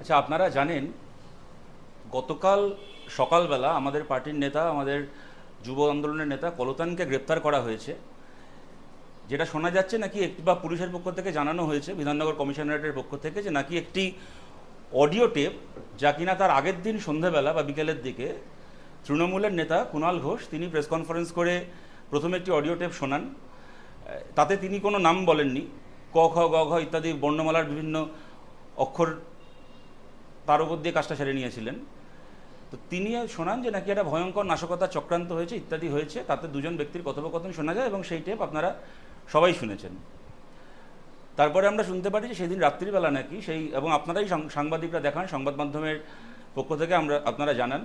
আচ্ছা, আপনারা জানেন গতকাল সকালবেলা আমাদের পার্টির নেতা, আমাদের যুব আন্দোলনের নেতা কলতানকে গ্রেপ্তার করা হয়েছে। যেটা শোনা যাচ্ছে নাকি একটি বা পুলিশের পক্ষ থেকে জানানো হয়েছে, বিধাননগর কমিশনারেটের পক্ষ থেকে, যে নাকি একটি অডিও টেপ, যা কিনা তার আগের দিন সন্ধেবেলা বা বিকেলের দিকে তৃণমূলের নেতা কুণাল ঘোষ তিনি প্রেস কনফারেন্স করে প্রথমে একটি অডিও টেপ শোনান। তাতে তিনি কোনো নাম বলেননি, ক খ গ ঘ ইত্যাদি বর্ণমালার বিভিন্ন অক্ষর তার উপর দিয়ে কাজটা সেরে নিয়েছিলেন। তো তিনি শোনান যে নাকি একটা ভয়ঙ্কর নাশকতার চক্রান্ত হয়েছে, ইত্যাদি হয়েছে। তাতে দুজন ব্যক্তির কথোপকথন শোনা যায় এবং সেই টেপ আপনারা সবাই শুনেছেন। তারপরে আমরা শুনতে পারি যে সেদিন রাত্রিবেলা নাকি সেই, এবং আপনারাই সাংবাদিকরা দেখান, সংবাদ মাধ্যমের পক্ষ থেকে আপনারা জানান,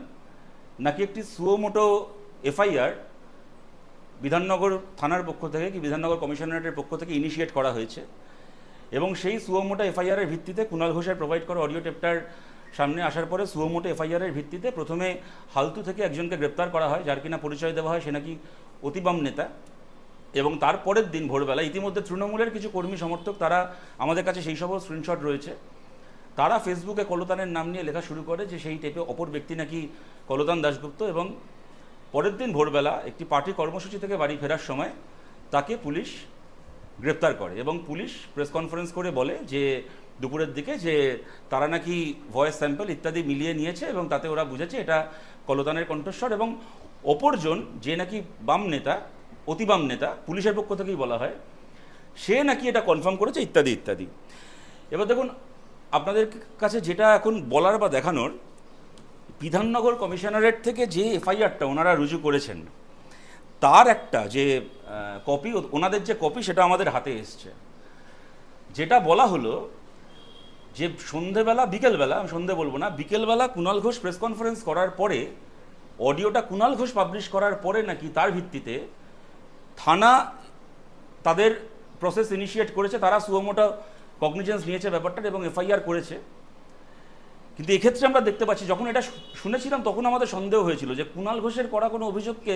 নাকি একটি সুমোটো এফআইআর বিধাননগর থানার পক্ষ থেকে কি বিধাননগর কমিশনারেটের পক্ষ থেকে ইনিশিয়েট করা হয়েছে। এবং সেই সুমোটো এফআইআরের ভিত্তিতে কুণাল ঘোষের প্রোভাইড করা অডিও টেপটার সামনে আসার পরে সুমোটো এফআইআরের ভিত্তিতে প্রথমে হালতু থেকে একজনকে গ্রেপ্তার করা হয়, যার কিনা পরিচয় দেওয়া হয় সে নাকি অতিবাম নেতা। এবং তারপরের দিন ভোরবেলা ইতিমধ্যে তৃণমূলের কিছু কর্মী সমর্থক, তারা আমাদের কাছে সেই সব স্ক্রিনশট রয়েছে, তারা ফেসবুকে কলতানের নাম নিয়ে লেখা শুরু করে যে সেই টেপে অপর ব্যক্তি নাকি কলতান দাশগুপ্ত। এবং পরের দিন ভোরবেলা একটি পার্টি কর্মসূচি থেকে বাড়ি ফেরার সময় তাকে পুলিশ গ্রেপ্তার করে এবং পুলিশ প্রেস কনফারেন্স করে বলে যে দুপুরের দিকে যে তারা নাকি ভয়েস স্যাম্পল ইত্যাদি মিলিয়ে নিয়েছে এবং তাতে ওরা বুঝেছে এটা কলতানের কণ্ঠস্বর। এবং অপরজন যে নাকি বাম নেতা, অতিবাম নেতা, পুলিশের পক্ষ থেকেই বলা হয়, সে নাকি এটা কনফার্ম করেছে ইত্যাদি ইত্যাদি। এবার দেখুন, আপনাদের কাছে যেটা এখন বলার বা দেখানোর, বিধাননগর কমিশনারেট থেকে যে এফআইআরটা ওনারা রুজু করেছেন তার একটা যে কপি, ওনাদের যে কপি সেটা আমাদের হাতে এসছে। যেটা বলা হলো যে সন্ধেবেলা, বিকেলবেলা, আমি সন্ধে বলবো না, বিকেলবেলা কুণাল ঘোষ প্রেস কনফারেন্স করার পরে, অডিওটা কুণাল ঘোষ পাবলিশ করার পরে নাকি তার ভিত্তিতে থানা তাদের প্রসেস ইনিশিয়েট করেছে, তারা সুমোটো কগনিজেন্স নিয়েছে ব্যাপারটার এবং এফআইআর করেছে। কিন্তু এক্ষেত্রে আমরা দেখতে পাচ্ছি, যখন এটা শুনেছিলাম তখন আমাদের সন্দেহ হয়েছিল যে কুণাল ঘোষের করা কোনো অভিযোগকে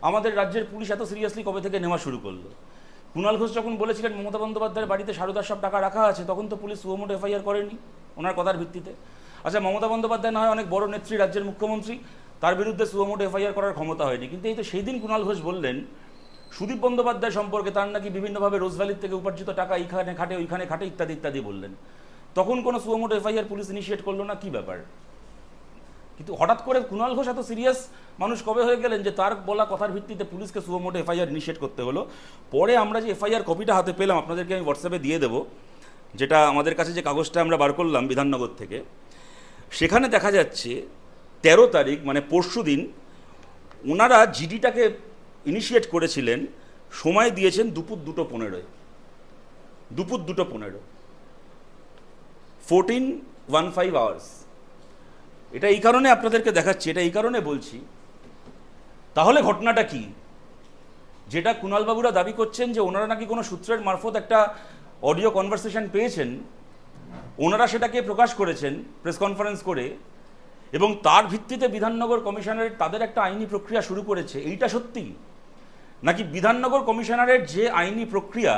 আমাদের রাজ্যের পুলিশ এত সিরিয়াসলি কবে থেকে নেওয়া শুরু করলো। কুণাল ঘোষ যখন বলেছিলেন মমতা বন্দ্যোপাধ্যায়ের বাড়িতে সারদার সব টাকা রাখা আছে, তখন তো পুলিশ সুমোটো এফআইআর করেনি ওনার কথার ভিত্তিতে। আচ্ছা, মমতা বন্দ্যোপাধ্যায় না হয় অনেক বড় নেত্রী, রাজ্যের মুখ্যমন্ত্রী, তার বিরুদ্ধে সুমোটো এফআইআর করার ক্ষমতা হয়নি। কিন্তু এই তো সেই দিন কুণাল ঘোষ বললেন সুদীপ বন্দ্যোপাধ্যায় সম্পর্কে তার নাকি বিভিন্নভাবে রোজভ্যালির থেকে উপার্জিত টাকা এইখানে খাটে, ওইখানে খাটে, ইত্যাদি ইত্যাদি বললেন। তখন কোনো সুমোটো এফআইআর পুলিশ ইনিশিয়েট করলো না, কি ব্যাপার? কিন্তু হঠাৎ করে কুণাল ঘোষ এত সিরিয়াস মানুষ কবে হয়ে গেলেন যে তার বলা কথার ভিত্তিতে পুলিশকে সুমোটো এফআইআর ইনিশিয়েট করতে হলো? পরে আমরা যে এফআইআর কপিটা হাতে পেলাম, আপনাদেরকে আমি হোয়াটসঅ্যাপে দিয়ে দেবো, যেটা আমাদের কাছে যে কাগজটা আমরা বার করলাম বিধাননগর থেকে, সেখানে দেখা যাচ্ছে 13 তারিখ মানে পরশু দিন ওনারা জিডিটাকে ইনিশিয়েট করেছিলেন, সময় দিয়েছেন দুপুর 2:15, দুপুর 2:15, 14:15 আওয়ার্স। এটা এই কারণে আপনাদেরকে দেখাচ্ছি, এটা এই কারণে বলছি, তাহলে ঘটনাটা কি? যেটা কুণালবাবুরা দাবি করছেন যে ওনারা নাকি কোনো সূত্রের মারফত একটা অডিও কনভারসেশন পেয়েছেন, ওনারা সেটাকে প্রকাশ করেছেন প্রেস কনফারেন্স করে, এবং তার ভিত্তিতে বিধাননগর কমিশনারেট তাদের একটা আইনি প্রক্রিয়া শুরু করেছে, এইটা সত্যি? নাকি বিধাননগর কমিশনারেট যে আইনি প্রক্রিয়া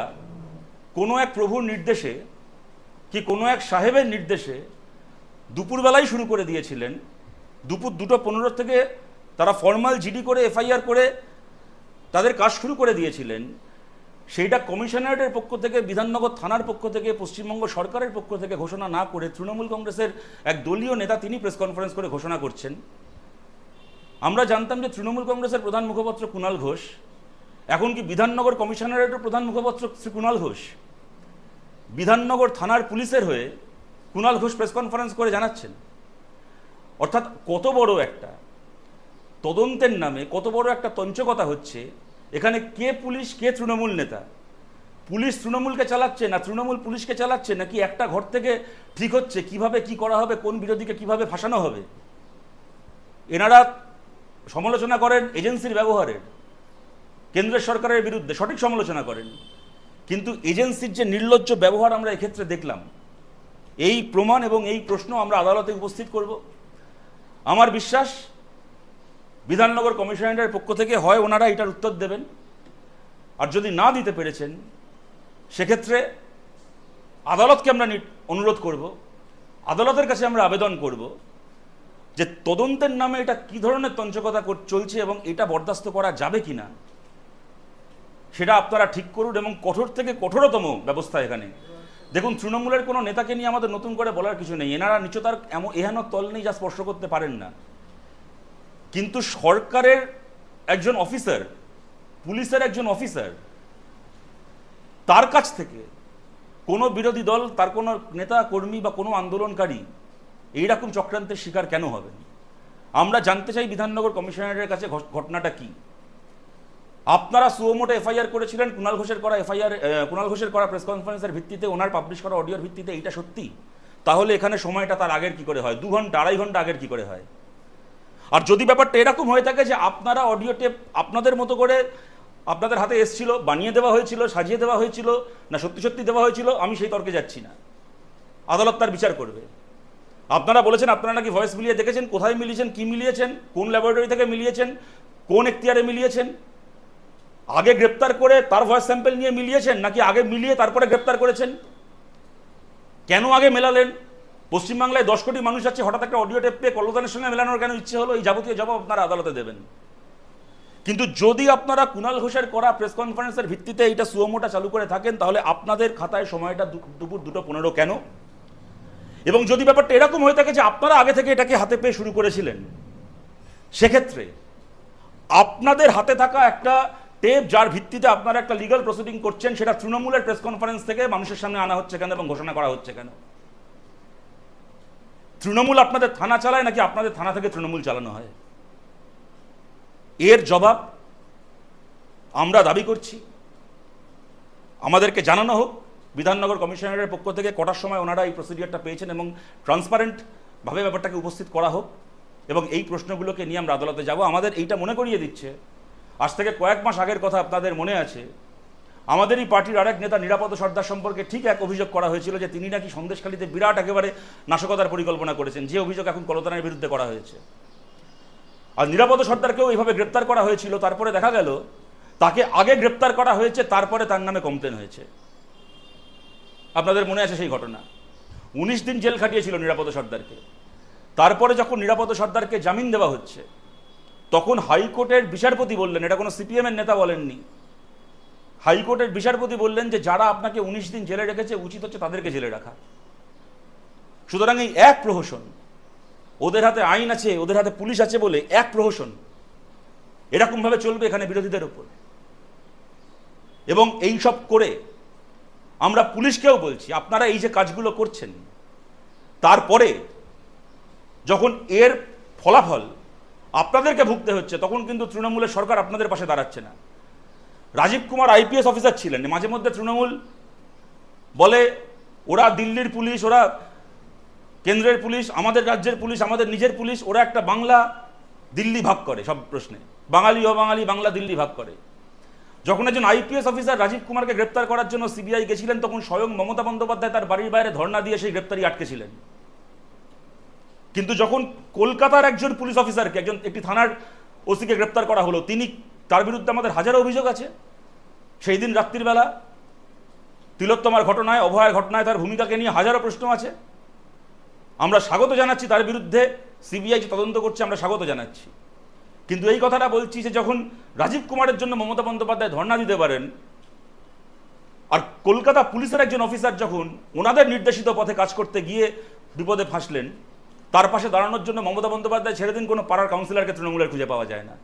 কোনো এক প্রভুর নির্দেশে কি কোনো এক সাহেবের নির্দেশে দুপুরবেলায় শুরু করে দিয়েছিলেন, দুপুর 2:15 থেকে তারা ফর্মাল জিডি করে এফআইআর করে তাদের কাজ শুরু করে দিয়েছিলেন, সেইটা কমিশনারেটের পক্ষ থেকে, বিধাননগর থানার পক্ষ থেকে, পশ্চিমবঙ্গ সরকারের পক্ষ থেকে ঘোষণা না করে তৃণমূল কংগ্রেসের এক দলীয় নেতা তিনি প্রেস কনফারেন্স করে ঘোষণা করছেন। আমরা জানতাম যে তৃণমূল কংগ্রেসের প্রধান মুখপাত্র কুণাল ঘোষ, এখন কি বিধাননগর কমিশনারেটের প্রধান মুখপাত্র শ্রী কুণাল ঘোষ? বিধাননগর থানার পুলিশের হয়ে কুণাল ঘোষ প্রেস কনফারেন্স করে জানাচ্ছেন। অর্থাৎ কত বড় একটা তদন্তের নামে কত বড় একটা তঞ্চকতা হচ্ছে এখানে। কে পুলিশ, কে তৃণমূল নেতা? পুলিশ তৃণমূলকে চালাচ্ছে না তৃণমূল পুলিশকে চালাচ্ছে, নাকি একটা ঘর থেকে ঠিক হচ্ছে কিভাবে কি করা হবে, কোন বিরোধীকে কিভাবে ফাঁসানো হবে? এনারা সমালোচনা করেন এজেন্সির ব্যবহারের, কেন্দ্রের সরকারের বিরুদ্ধে সঠিক সমালোচনা করেন, কিন্তু এজেন্সির যে নির্লজ্জ ব্যবহার আমরা এক্ষেত্রে দেখলাম, এই প্রমাণ এবং এই প্রশ্ন আমরা আদালতে উপস্থিত করব। আমার বিশ্বাস বিধাননগর কমিশনারেটের পক্ষ থেকে হয় ওনারা এটার উত্তর দেবেন, আর যদি না দিতে পেরেছেন সেক্ষেত্রে আদালতকে আমরা অনুরোধ করব আদালতের কাছে আমরা আবেদন করব যে তদন্তের নামে এটা কি ধরনের তঞ্চকতা চলছে এবং এটা বরদাস্ত করা যাবে কিনা সেটা আপনারা ঠিক করুন, এবং কঠোর থেকে কঠোরতম ব্যবস্থা এখানে। দেখুন, তৃণমূলের কোনো নেতাকে নিয়ে আমাদের নতুন করে বলার কিছু নেই, এনারা নিচতার এহেন তল নেই যা স্পর্শ করতে পারেন না। কিন্তু সরকারের একজন অফিসার, পুলিশের একজন অফিসার, তার কাছ থেকে কোনো বিরোধী দল, তার কোনো নেতা কর্মী বা কোনো আন্দোলনকারী এইরকম চক্রান্তের শিকার কেন হবেন? আমরা জানতে চাই বিধাননগর কমিশনারের কাছে ঘটনাটা কি। আপনারা সুমোটো এফআইআর করেছিলেন কুণাল ঘোষের করা প্রেস কনফারেন্সের ভিত্তিতে, ওনার পাবলিশ করা অডিওর ভিত্তিতে, এইটা সত্যি? তাহলে এখানে সময়টা তার আগের কি করে হয়? 2 ঘন্টা 2.5 ঘন্টা আগের কি করে হয়? আর যদি ব্যাপারটা এরকম হয়ে থাকে যে আপনারা অডিও টেপ আপনাদের মতো করে আপনাদের হাতে এসেছিল, বানিয়ে দেওয়া হয়েছিল, সাজিয়ে দেওয়া হয়েছিল, না সত্যি সত্যি দেওয়া হয়েছিল, আমি সেই তর্কে যাচ্ছি না, আদালত তার বিচার করবে। আপনারা বলেছেন আপনারা নাকি ভয়েস মিলিয়ে দেখেছেন, কোথায় মিলিয়েছেন, কি মিলিয়েছেন, কোন ল্যাবরেটরি থেকে মিলিয়েছেন, কোন এখতিয়ারে মিলিয়েছেন, আগে গ্রেপ্তার করে তার ভয়েস স্যাম্পল নিয়ে মিলিয়েছেন, নাকি আগে মিলিয়ে তারপরে গ্রেপ্তার করেছেন? কেন আগে মেলালেন? পশ্চিমবাংলায় 10 কোটি মানুষ আছে, হঠাৎ একটা অডিও টেপ পেয়ে কল্লোদানের সঙ্গে মেলানোর কেন ইচ্ছে হলো? এই যাবতীয় জবাব আপনারা আদালতে দেবেন। কিন্তু যদি আপনারা কুণাল ঘোষের করা প্রেস কনফারেন্সের ভিত্তিতে এইটা সুমোটা চালু করে থাকেন, তাহলে আপনাদের খাতায় সময়টা দুপুর 2:15 কেন? এবং যদি ব্যাপারটা এরকম হয়ে থাকে যে আপনারা আগে থেকে এটাকে হাতে পেয়ে শুরু করেছিলেন, সেক্ষেত্রে আপনাদের হাতে থাকা একটা টেপ, যার ভিত্তিতে আপনারা একটা লিগাল প্রসিডিং করছেন, সেটা তৃণমূলের প্রেস কনফারেন্স থেকে মানুষের সামনে আনা হচ্ছে কেন এবং ঘোষণা করা হচ্ছে কেন? তৃণমূল আপনাদের থানা চালায় নাকি আপনাদের থানা থেকে তৃণমূল চালানো হয়? এর জবাব আমরা দাবি করছি। আমাদেরকে জানানো হোক বিধাননগর কমিশনারের পক্ষ থেকে কটার সময় ওনারা এই প্রসিডিওরটা পেয়েছেন, এবং ট্রান্সপারেন্টভাবে ব্যাপারটাকে উপস্থিত করা হোক, এবং এই প্রশ্নগুলোকে নিয়ে আমরা আদালতে যাব। আমাদের এইটা মনে করিয়ে দিচ্ছে, আজ থেকে কয়েক মাস আগের কথা আপনাদের মনে আছে, আমাদেরই পার্টির আরেক নেতা নিরাপদ সর্দার সম্পর্কে ঠিক এক অভিযোগ করা হয়েছিল যে তিনি নাকি সন্দেশখালীতে বিরাট একেবারে নাশকতার পরিকল্পনা করেছেন, যে অভিযোগ এখন কলতানের বিরুদ্ধে করা হয়েছে। আর নিরাপদ সর্দারকেও এইভাবে গ্রেপ্তার করা হয়েছিল, তারপরে দেখা গেল তাকে আগে গ্রেপ্তার করা হয়েছে, তারপরে তার নামে কমপ্লেন হয়েছে। আপনাদের মনে আছে সেই ঘটনা? 19 দিন জেল খাটিয়েছিল নিরাপদ সর্দারকে। তারপরে যখন নিরাপদ সর্দারকে জামিন দেওয়া হচ্ছে, তখন হাইকোর্টের বিচারপতি বললেন, এটা কোনো সিপিএমের নেতা বলেননি, হাইকোর্টের বিচারপতি বললেন যে যারা আপনাকে 19 দিন জেলে রেখেছে, উচিত হচ্ছে তাদেরকে জেলে রাখা। সুতরাং এই এক প্রহসন, ওদের হাতে আইন আছে, ওদের হাতে পুলিশ আছে বলে এক প্রহসন এরকমভাবে চলবে এখানে বিরোধীদের ওপর। এবং এই সব করে আমরা পুলিশকেও বলছি, আপনারা এই যে কাজগুলো করছেন, তারপরে যখন এর ফলাফল আপনাদেরকে ভুগতে হচ্ছে, তখন কিন্তু তৃণমূলের সরকার আপনাদের পাশে দাঁড়াচ্ছে না। রাজীব কুমার আইপিএস অফিসার ছিলেন, মাঝে মধ্যে তৃণমূল বলে ওরা দিল্লির পুলিশ, ওরা কেন্দ্রের পুলিশ, আমাদের রাজ্যের পুলিশ, আমাদের নিজের পুলিশ, ওরা একটা বাংলা দিল্লি ভাগ করে সব প্রশ্নে, বাঙালি অবাঙালি বাংলা দিল্লি ভাগ করে। যখন একজন আইপিএস অফিসার রাজীব কুমারকে গ্রেপ্তার করার জন্য সিবিআই গেছিলেন, তখন স্বয়ং মমতা বন্দ্যোপাধ্যায় তার বাড়ির বাইরে ধর্ণা দিয়ে সেই গ্রেপ্তারি আটকেছিলেন। কিন্তু যখন কলকাতার একজন পুলিশ অফিসারকে, একটি থানার ওসিকে গ্রেপ্তার করা হলো, তার বিরুদ্ধে আমাদের হাজারো অভিযোগ আছে। সেই দিন রাত্রির বেলা তিলোত্তমার ঘটনায়, অভয়ের ঘটনায় তার ভূমিকাকে নিয়ে হাজারো প্রশ্ন আছে। আমরা স্বাগত জানাচ্ছি তার বিরুদ্ধে সিবিআই যে তদন্ত করছে, আমরা স্বাগত জানাচ্ছি। কিন্তু এই কথাটা বলছি যে যখন রাজীব কুমারের জন্য মমতা বন্দ্যোপাধ্যায় ধর্ণা দিতে পারেন, আর কলকাতা পুলিশের একজন অফিসার যখন ওনাদের নির্দেশিত পথে কাজ করতে গিয়ে বিপদে ফাঁসলেন, তার পাশে দাঁড়ানোর জন্য মমতা বন্দ্যোপাধ্যায় ছেড়ে দিন, কোনো পাড়ার কাউন্সিলরকে তৃণমূলের খুঁজে পাওয়া যায় না।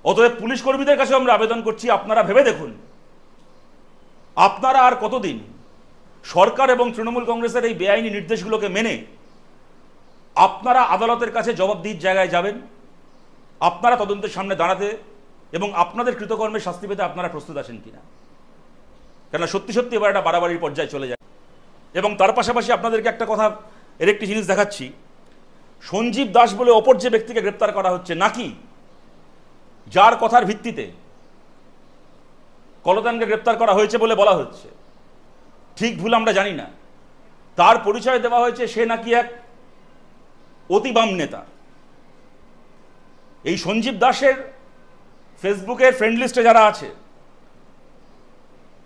অতএব পুলিশ কর্মীদের কাছে আমরা আবেদন করছি, আপনারা ভেবে দেখুন, আপনারা আর কতদিন সরকার এবং তৃণমূল কংগ্রেসের এই বেআইনি নির্দেশগুলোকে মেনে আপনারা আদালতের কাছে জবাবদিহির জায়গায় যাবেন? আপনারা তদন্তের সামনে দাঁড়াতে এবং আপনাদের কৃতকর্মের শাস্তি পেতে আপনারা প্রস্তুত আছেন কিনা? কেননা সত্যি সত্যি এবার একটা বাড়াবাড়ির পর্যায়ে চলে যায়। এবং তার পাশাপাশি আপনাদেরকে একটা কথা, এর একটি জিনিস দেখাচ্ছি। সঞ্জীব দাস বলে অপর যে ব্যক্তিকে গ্রেপ্তার করা হচ্ছে, নাকি যার কথার ভিত্তিতে কলতানকে গ্রেপ্তার করা হয়েছে বলে বলা হচ্ছে, ঠিক ভুল আমরা জানি না, তার পরিচয় দেওয়া হয়েছে সে নাকি এক অতি বাম নেতা। এই সঞ্জীব দাসের ফেসবুকের ফ্রেন্ড লিস্টে যারা আছে,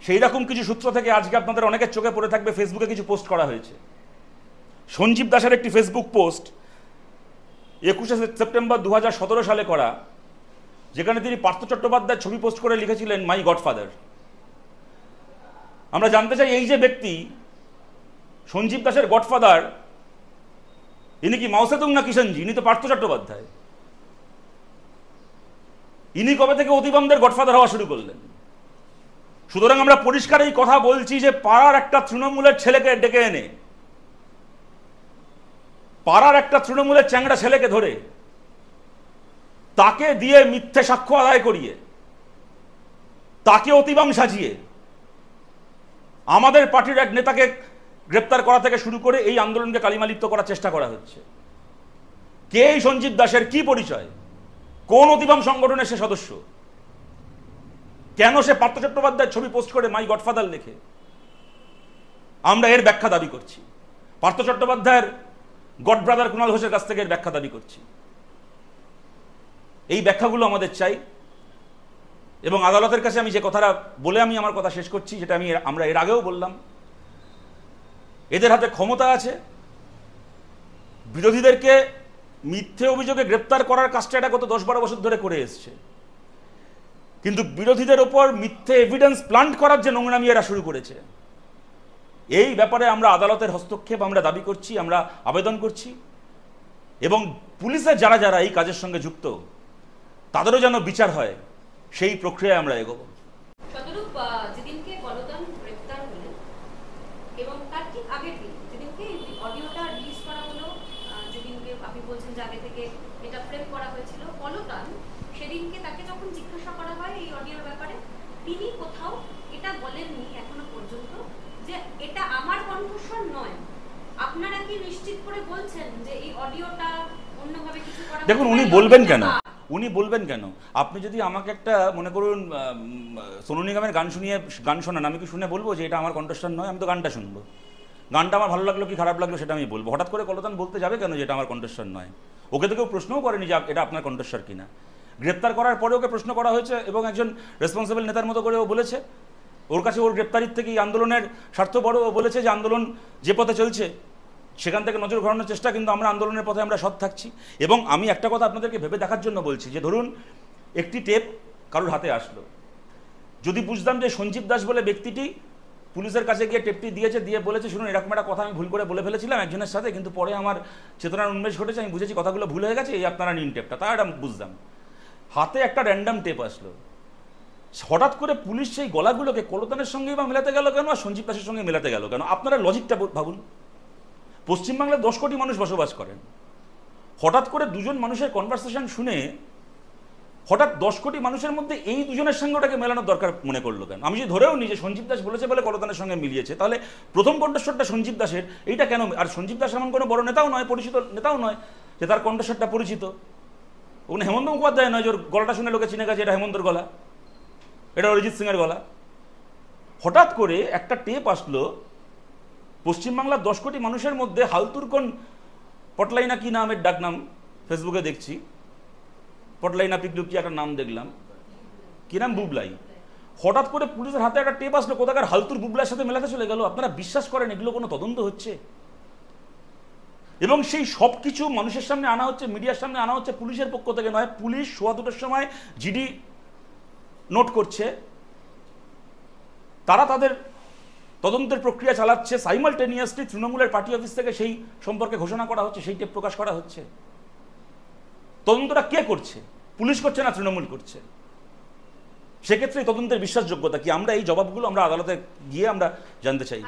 সেই রকম কিছু সূত্র থেকে আজকে আপনাদের অনেকের চোখে পড়ে থাকবে ফেসবুকে কিছু পোস্ট করা হয়েছে। সঞ্জীব দাসের একটি ফেসবুক পোস্ট 21শে সেপ্টেম্বর 2017 সালে করা, যেখানে তিনি পার্থ চট্টোপাধ্যায়ের ছবি পোস্ট করে লিখেছিলেন মাই গডফাদার। আমরা জানতে চাই এই যে ব্যক্তি সঞ্জীব দাসের গডফাদার, ইনি কি মাও সেতুং না কিষাণজি? ইনি তো পার্থ চট্টোপাধ্যায়। ইনি কবে থেকে অতিবমদের গডফাদার হওয়া শুরু করলেন? সুতরাং আমরা পরিষ্কার এই কথা বলছি যে পাড়ার একটা তৃণমূলের ছেলেকে ডেকে এনে, পাড়ার একটা তৃণমূলের চ্যাংড়া ছেলেকে ধরে তাকে দিয়ে মিথ্যে সাক্ষ্য আদায় করিয়ে তাকে অতিবম সাজিয়ে আমাদের পার্টির এক নেতাকে গ্রেপ্তার করা থেকে শুরু করে এই আন্দোলনকে কালিমালিপ্ত করার চেষ্টা করা হচ্ছে। কে এই সঞ্জীব দাসের কি পরিচয়? কোন অতিবম সংগঠনের সে সদস্য? কেন সে পার্থ চট্টোপাধ্যায়ের ছবি পোস্ট করে মাই গডফাদার লেখে? আমরা এর ব্যাখ্যা দাবি করছি। পার্থ চট্টোপাধ্যায়ের গড ব্রাদার কুণাল ঘোষের কাছ থেকে এর ব্যাখ্যা দাবি করছি। এই ব্যাখ্যাগুলো আমাদের চাই এবং আদালতের কাছে আমি যে কথাটা বলে আমি আমার কথা শেষ করছি, যেটা আমরা এর আগেও বললাম, এদের হাতে ক্ষমতা আছে বিরোধীদেরকে মিথ্যে অভিযোগে গ্রেপ্তার করার কাজটা এটা গত 10-12 বছর ধরে করে এসছে, কিন্তু বিরোধীদের ওপর মিথ্যে এভিডেন্স প্লান্ট করার যে নোংরামি এরা শুরু করেছে, এই ব্যাপারে আমরা আদালতের হস্তক্ষেপ আমরা দাবি করছি, আমরা আবেদন করছি এবং পুলিশের যারা যারা এই কাজের সঙ্গে যুক্ত তাদেরও যেন বিচার হয়, সেই প্রক্রিয়ায় আমরা এগোবো। শতরূপ, যেদিনকে গলদান গ্রেপ্তার হলেন এবং তার ঠিক আগের দিন যেদিনকে অডিওটা রিলিজ করা হলো, যেদিনকে আপনি বলছেন যে আগে থেকে এটা ফ্রেম করা হয়েছিল, গলদান সেদিনকে তাকে যখন জিজ্ঞাসা করা হয় এই অডিওর ব্যাপারে, তিনি কোথাও এটা বলেননি এখনো পর্যন্ত যে এটা আমার কণ্ঠস্বর নয়। আপনারা কি নিশ্চিত করে বলছেন যে এই অডিওটা অন্যভাবে কিছু করা? দেখুন, উনি বলবেন কেন? উনি বলবেন কেন? আপনি যদি আমাকে একটা মনে করুন সোনু নিগমের গান শোনান, আমি কি শুনে বলবো যে এটা আমার কণ্ঠস্বর নয়? আমি তো গানটা শুনবো, গানটা আমার ভালো লাগলো কি খারাপ লাগলো সেটা আমি বলবো। হঠাৎ করে কলতান বলতে যাবে কেন যে এটা আমার কণ্ঠস্বর নয়? ওকে তো কেউ প্রশ্নও করেনি যে এটা আপনার কণ্ঠস্বর কিনা। গ্রেপ্তার করার পরে ওকে প্রশ্ন করা হয়েছে এবং একজন রেসপন্সিবল নেতার মতো করে ও বলেছে, ওর কাছে ওর গ্রেপ্তারির থেকে আন্দোলনের স্বার্থ বড়। ও বলেছে যে আন্দোলন যে পথে চলছে সেখান থেকে নজর ঘোরানোর চেষ্টা, কিন্তু আমরা আন্দোলনের পথে আমরা সৎ থাকছি। এবং আমি একটা কথা আপনাদেরকে ভেবে দেখার জন্য বলছি যে ধরুন একটি টেপ কারোর হাতে আসলো, যদি বুঝতাম যে সঞ্জীব দাস বলে ব্যক্তিটি পুলিশের কাছে গিয়ে টেপটি দিয়েছে, দিয়ে বলেছে শুনুন এরকম একটা কথা আমি ভুল করে বলে ফেলেছিলাম একজনের সাথে, কিন্তু পরে আমার চেতনার উন্মেষ ঘটেছে, আমি বুঝেছি কথাগুলো ভুল হয়ে গেছে, এই আপনারা নিন টেপটা, তা এটা বুঝতাম। হাতে একটা র্যান্ডাম টেপ আসলো, হঠাৎ করে পুলিশ সেই গলাগুলোকে কলতানের সঙ্গেই বা মেলাতে গেল কেন, আর সঞ্জীব দাসের সঙ্গে মেলাতে গেল কেন? আপনারা লজিকটা ভাবুন। পশ্চিমবাংলায় 10 কোটি মানুষ বসবাস করেন, হঠাৎ করে দুজন মানুষের কনভারসেশন শুনে হঠাৎ 10 কোটি মানুষের মধ্যে এই দুজনের সঙ্গে ওটাকে মেলানোর দরকার মনে করলো কেন? আমি যদি ধরেও নিই যে সঞ্জীব দাস বলেছে বলে কলতানের সঙ্গে মিলিয়েছে, তাহলে প্রথম কণ্ঠস্বরটা সঞ্জীব দাসের, এইটা কেন? আর সঞ্জীব দাস এমন কোনো বড় নেতাও নয়, পরিচিত নেতাও নয় যে তার কণ্ঠস্বরটা পরিচিত। ওখানে হেমন্ত মুখোপাধ্যায় নয় যে ওর গলাটা শুনে লোকে চিনে গেছে এটা হেমন্তর গলা, এটা অরিজিৎ সিংয়ের গলা। হঠাৎ করে একটা টেপ আসলো, পশ্চিমবাংলার 10 কোটি মানুষের মধ্যে হালতুর কোন পটলাই না কি নামের ডাক নাম ফেসবুকে দেখছি, পটলাই না পিকলু কি একটা নাম দেখলাম, কি নাম, বুবলাই। হঠাৎ করে পুলিশের হাতে একটা টেপ আসলো, কোথাকার হালতুর বুবলার সাথে মেলাতে চলে গেল। আপনারা বিশ্বাস করেন এগুলো কোনো তদন্ত হচ্ছে? এবং সেই সব কিছু মানুষের সামনে আনা হচ্ছে, মিডিয়ার সামনে আনা হচ্ছে পুলিশের পক্ষ থেকে নয়। পুলিশ 2:15 সময় জিডি নোট করছে, তারা তাদের তদন্তের প্রক্রিয়া চালাচ্ছে, সাইমালটেনিয়াসলি তৃণমূলের পার্টি অফিস থেকে সেই সম্পর্কে ঘোষণা করা হচ্ছে, সেই টেপ প্রকাশ করা হচ্ছে। তদন্তটা কে করছে? পুলিশ করছে না তৃণমূল করছে? সেক্ষেত্রে তদন্তের বিশ্বাসযোগ্যতা কি? আমরা এই জবাবগুলো আমরা আদালতে গিয়ে আমরা জানতে চাই।